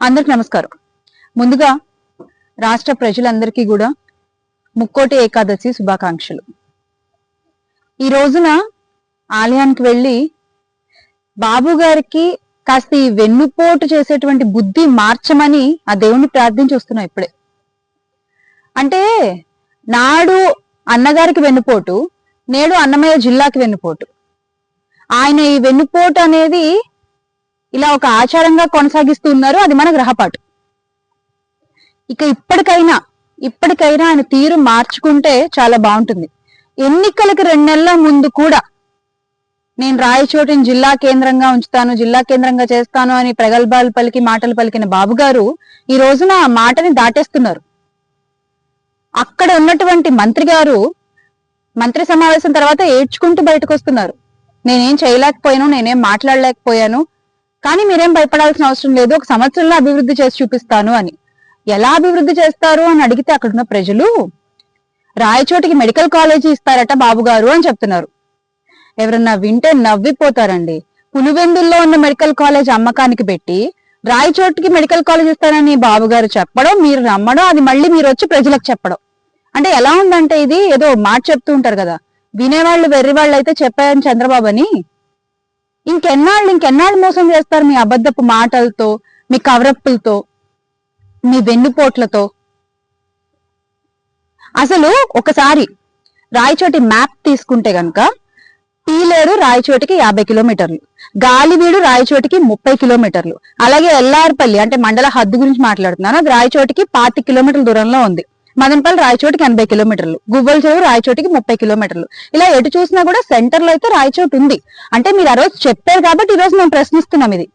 అందరికి నమస్కారం. ముందుగా రాష్ట్ర ప్రజలందరికీ కూడా ముక్కోటి ఏకాదశి శుభాకాంక్షలు. ఈ రోజున ఆలయానికి వెళ్ళి బాబు గారికి కాస్త ఈ వెన్నుపోటు చేసేటువంటి బుద్ధి మార్చమని ఆ దేవుణ్ణి ప్రార్థించి వస్తున్నాం. ఇప్పుడే అంటే నాడు అన్నగారికి వెన్నుపోటు, నేడు అన్నమయ్య జిల్లాకి వెన్నుపోటు. ఆయన ఈ వెన్నుపోటు అనేది ఇలా ఒక ఆచారంగా కొనసాగిస్తూ ఉన్నారు. అది మన గ్రహపాటు. ఇక ఇప్పటికైనా ఆయన తీరు మార్చుకుంటే చాలా బాగుంటుంది. ఎన్నికలకు 2 నెలల ముందు కూడా నేను రాయచోటిని జిల్లా కేంద్రంగా ఉంచుతాను, జిల్లా కేంద్రంగా చేస్తాను అని ప్రగల్భాలు పలికి మాటలు పలికిన బాబు గారు ఈ రోజున ఆ మాటని దాటేస్తున్నారు. అక్కడ ఉన్నటువంటి మంత్రి గారు మంత్రి సమావేశం తర్వాత ఏడ్చుకుంటూ బయటకు వస్తున్నారు. నేనేం చేయలేకపోయాను, నేనేం మాట్లాడలేకపోయాను, కానీ మీరేం భయపడాల్సిన అవసరం లేదు, 1 సంవత్సరంలో అభివృద్ధి చేసి చూపిస్తాను అని. ఎలా అభివృద్ధి చేస్తారు అని అడిగితే అక్కడున్న ప్రజలు రాయచోటికి మెడికల్ కాలేజీ ఇస్తారట బాబు గారు అని చెప్తున్నారు. ఎవరన్నా వింటే నవ్విపోతారండి. పులివెందుల్లో ఉన్న మెడికల్ కాలేజ్ అమ్మకానికి పెట్టి రాయచోటికి మెడికల్ కాలేజ్ ఇస్తారని బాబు గారు చెప్పడం, మీరు నమ్మడం, అది మళ్ళీ మీరు వచ్చి ప్రజలకు చెప్పడం. అంటే ఎలా ఉందంటే ఇది ఏదో మాట చెప్తూ ఉంటారు కదా, వినేవాళ్ళు వెర్రివాళ్ళు అయితే చెప్పాయని చంద్రబాబు అని. ఇంకెన్నాళ్ళు మోసం చేస్తారు మీ అబద్ధపు మాటలతో, మీ కవరప్పులతో, మీ వెన్నుపోట్లతో. అసలు ఒకసారి రాయచోటి మ్యాప్ తీసుకుంటే గనక పీలేరు రాయచోటికి 50 కిలోమీటర్లు, గాలివీడు రాయచోటికి 30 కిలోమీటర్లు, అలాగే ఎల్లార్పల్లి అంటే మండల హద్దు గురించి మాట్లాడుతున్నాను, అది రాయచోటికి 25 కిలోమీటర్ల దూరంలో ఉంది. మదనపల్లి రాయచోటికి 80 కిలోమీటర్లు, గువ్వల చెరువు రాయచోటికి 30 కిలోమీటర్లు. ఇలా ఎటు చూసినా కూడా సెంటర్ లో అయితే రాయచోటి ఉంది. అంటే మీరు ఆ రోజు చెప్పారు కాబట్టి ఈ రోజు మేము ప్రశ్నిస్తున్నాం. ఇది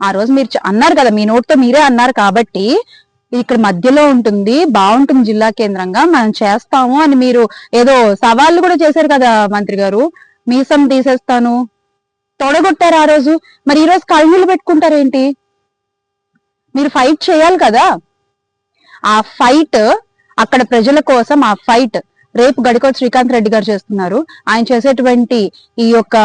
ఆ రోజు మీరు అన్నారు కదా, మీ నోటితో మీరే అన్నారు కాబట్టి ఇక్కడ మధ్యలో ఉంటుంది, బాగుంటుంది, జిల్లా కేంద్రంగా మనం చేస్తాము అని మీరు ఏదో సవాళ్ళు కూడా చేశారు కదా మంత్రి గారు. మీసం తీసేస్తాను తొడగొట్టారు ఆ రోజు. మరి ఈ రోజు కళ్ళనీళ్ళు పెట్టుకుంటారేంటి? మీరు ఫైట్ చేయాలి కదా. ఆ ఫైట్ అక్కడ ప్రజల కోసం, ఆ ఫైట్ రేపు గడికోట శ్రీకాంత్ రెడ్డి గారు చేస్తున్నారు. ఆయన చేసేటువంటి ఈ యొక్క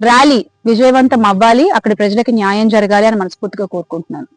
ర్యాలీ విజయవంతం అవ్వాలి, అక్కడ ప్రజలకు న్యాయం జరగాలి అని మనస్ఫూర్తిగా కోరుకుంటున్నాను.